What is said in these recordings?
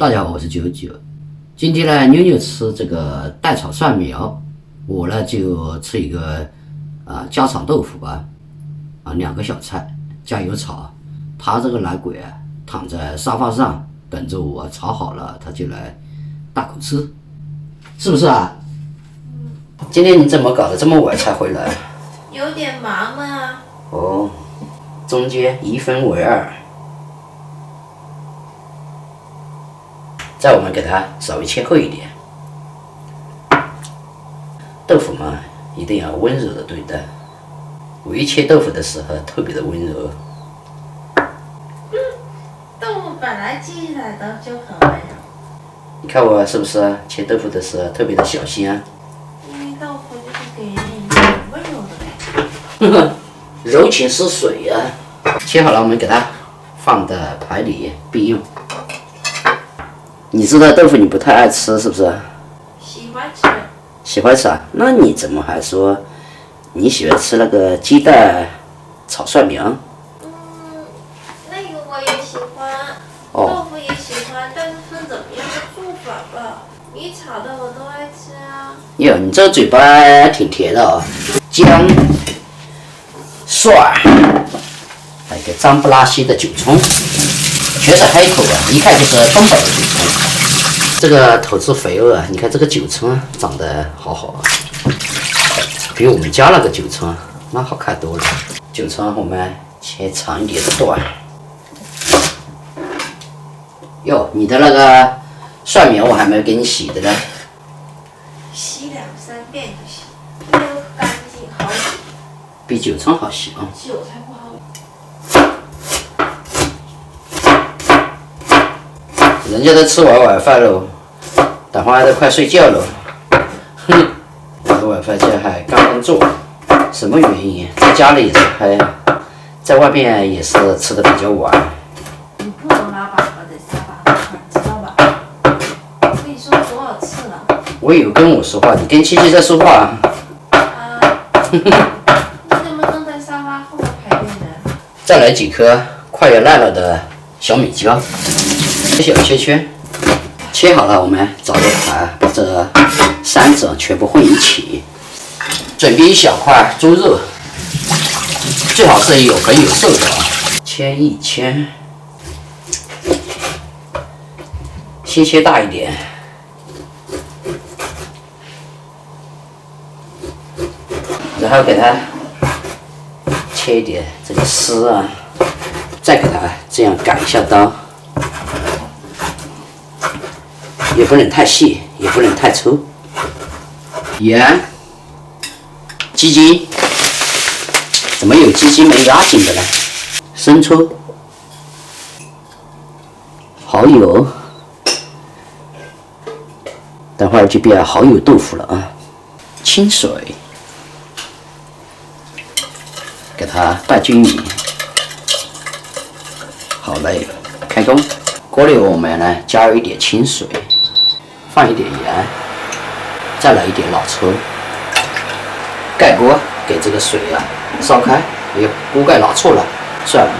大家好，我是九九。今天呢，妞妞吃这个蛋炒蒜苗，我呢就吃一个家常豆腐吧，2个小菜加油炒。他这个懒鬼躺在沙发上等着我炒好了，他就来大口吃，是不是啊？今天你怎么搞得这么晚才回来？有点忙嘛。哦，中间1分为2。再我们给它稍微切厚一点。豆腐嘛，一定要温柔的对待。我一切豆腐的时候特别的温柔。豆腐本来切起来的就很温柔。你看我是不是切豆腐的时候特别的小心啊？因为豆腐就是给人一种温柔的感觉。柔情似水呀。切好了，我们给它放在盘里备用。你知道豆腐你不太爱吃是不是？喜欢吃。喜欢吃啊？那你怎么还说你喜欢吃那个鸡蛋炒蒜苗？那个我也喜欢，豆腐也喜欢，但是分怎么样的做法吧。你炒的我都爱吃啊。哟，你这嘴巴挺甜的哦。姜、蒜，还有一个脏不拉几的韭葱，全是黑口啊，一看就是东北的韭葱。这个头子肥肉啊，你看这个韭葱长得好好啊，比我们家那个韭葱那好看多了。韭葱我们切长一点的段。哟，你的那个蒜苗我还没有给你洗的呢。洗2、3遍就行，又干净好洗。比韭葱好洗啊。韭菜不好。人家都吃完晚饭喽，等会儿都快睡觉了。哼，我的晚饭这还刚刚做，什么原因？在家里还，在外面也是吃的比较晚。你不能拉粑粑在沙发上，知道吧？我跟你说多少次了？我有跟我说话，你跟七七在说话。你怎么能在沙发后面排便呢？再来几颗快要烂了的小米椒，小切圈，切好了，我们找个盘把这3种全部混一起。准备1小块猪肉，最好是有肥有瘦的啊，切一切，先切大一点，然后给它切一点这个丝啊，再给它这样改一下刀，也不能太细，也不能太粗。盐、鸡精，怎么有鸡精没压紧的呢？生抽、蚝油，等会儿就变蚝油豆腐了啊。清水，给它拌均匀。好嘞，开工。锅里我们呢加入一点清水，放一点盐，再来一点老抽，盖锅给这个水烧开。哎呦，锅盖拿错了，算了，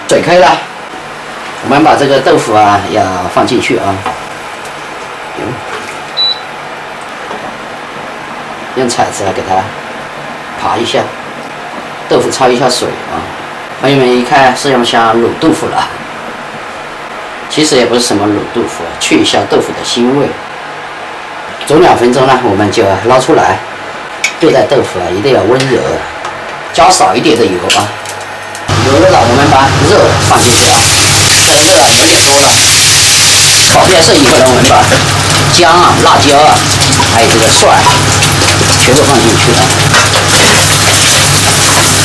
水开了，我们把这个豆腐要放进去啊，用铲子给它扒一下，豆腐焯一下水啊。朋友们一看是用像卤豆腐了，其实也不是什么卤豆腐，去一下豆腐的腥味。煮2分钟呢，我们就捞出来。对待豆腐一定要温柔，加少一点的油啊。油热了，我们把肉放进去啊。这个肉有点多了，炒变色以后呢，我们把姜辣椒还有这个蒜全部放进去啊。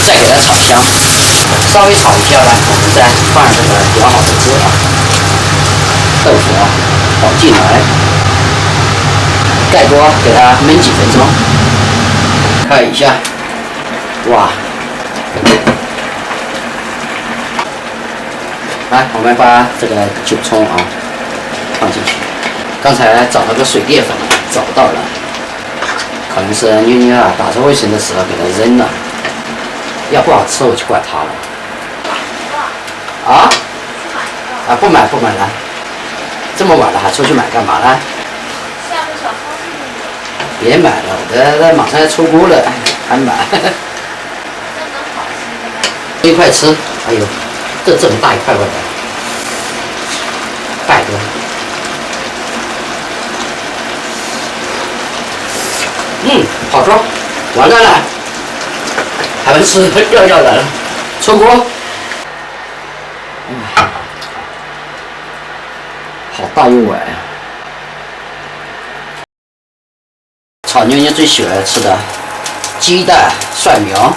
再给它炒香，稍微炒一下呢，我们再放这个调好的汁啊。豆腐倒进来，盖锅给它焖几分钟。看一下，哇！来，我们把这个韭葱放进去。刚才找了个水淀粉，找到了，可能是妞妞打扫卫生的时候给它扔了。要不好吃我就管它了。不买了。这么晚了还出去买干嘛呢？下面小超市里有。别买了，这马上要出锅了，还买？这能好吃的吗？一块吃，哎呦，这么大一块块的，100多。好吃，完蛋了，还没吃，要来了，出锅。好大一碗呀！炒妞妞最喜欢吃的鸡蛋蒜苗，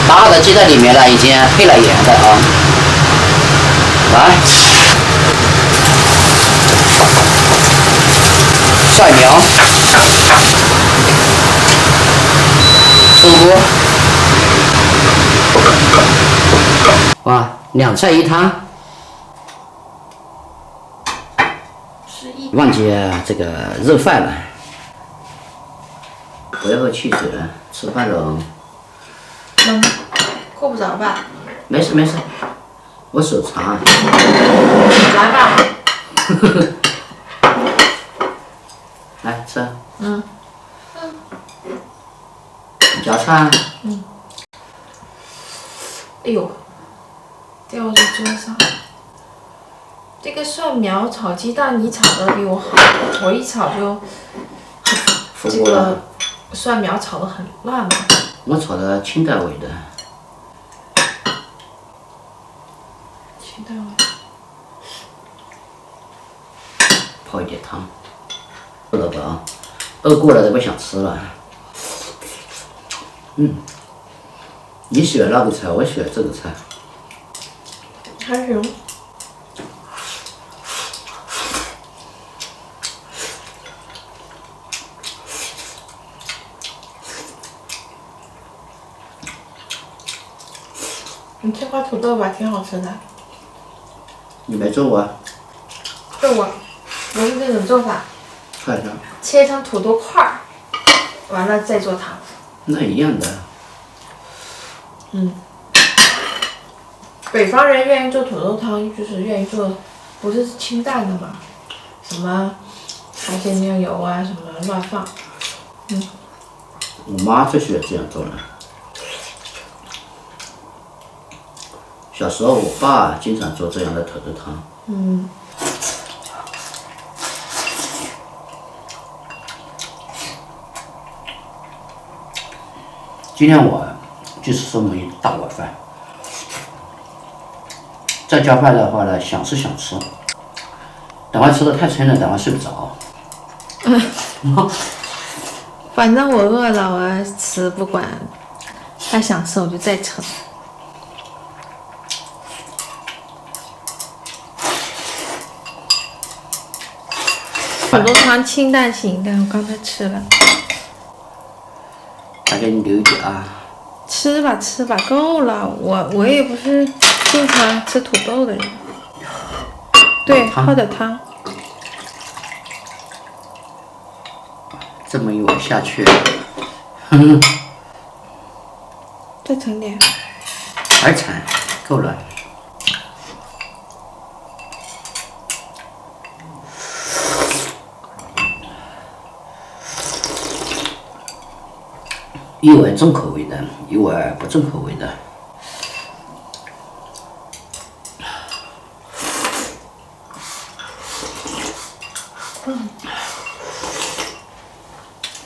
大的鸡蛋里面呢已经配了盐的啊。来，蒜苗，出锅。哇，2菜1汤。忘记这个热饭了，我要喝汽水了，吃饭喽。够不着吧？没事没事，我手长。来吧。来吃。你夹菜。哎呦，掉在桌上。这个蒜苗炒鸡蛋，你炒的比我好，我一炒就这个蒜苗炒的很烂嘛。我炒的清淡味的。清淡味。泡一点汤。饿了吧？饿过了都不想吃了。你喜欢那个菜，我喜欢这个菜。还行。你这块土豆吧，挺好吃的。你没做过？做过，我是这种做法。看一下。切成土豆块儿，完了再做汤。那一样的。北方人愿意做土豆汤，就是愿意做，不是清淡的嘛，什么海鲜酱油啊，什么乱放。我妈最喜欢这样做了。小时候我爸经常做这样的土豆汤。今天我就吃这么一大碗饭，再加饭的话呢，想是想吃，等会吃的太撑了，等会睡不着。反正我饿了，我吃不管，他想吃我就再吃。土豆汤清淡型的，我刚才吃了。还给你留一点啊。吃吧吃吧，够了。我也不是经常吃土豆的人。对，泡的汤。这么一碗下去，再盛点。还盛，够了。一碗重口味的，一碗不重口味的。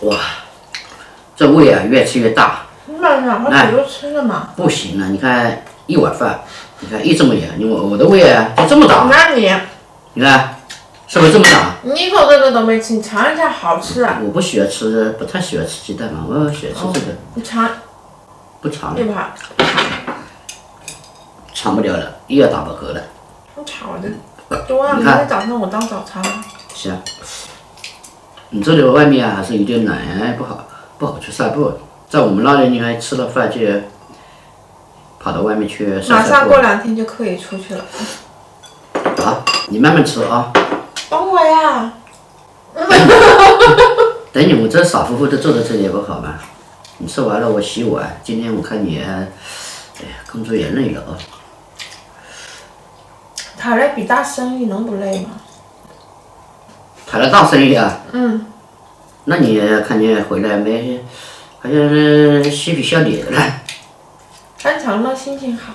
哇，这胃啊越吃越大。慢点，我土豆吃了嘛。不行了，你看一碗饭，你看一这么盐，我的胃啊就这么大。那你看，是不是这么大？你一口这个都没吃，你尝一下，好吃啊！我不喜欢吃，不太喜欢吃鸡蛋嘛，我喜欢吃这个。你尝。不尝了。对吧？尝不了了，又要打饱嗝了。我炒的多啊！明天早上我当早餐了。行。你这里外面啊还是有点冷，不好去散步。在我们那里，你看吃了饭就跑到外面去散散步。马上过2天就可以出去了。好，你慢慢吃啊。等我呀。等你，我这傻乎乎的坐在这里也不好吗？你吃完了我洗碗。今天我看你，哎呀，工作也累了啊。讨来比大生意能不累吗？拍了大生意啊？嗯。那你看你回来没，好像嬉皮笑脸的了。正常嘛，心情好。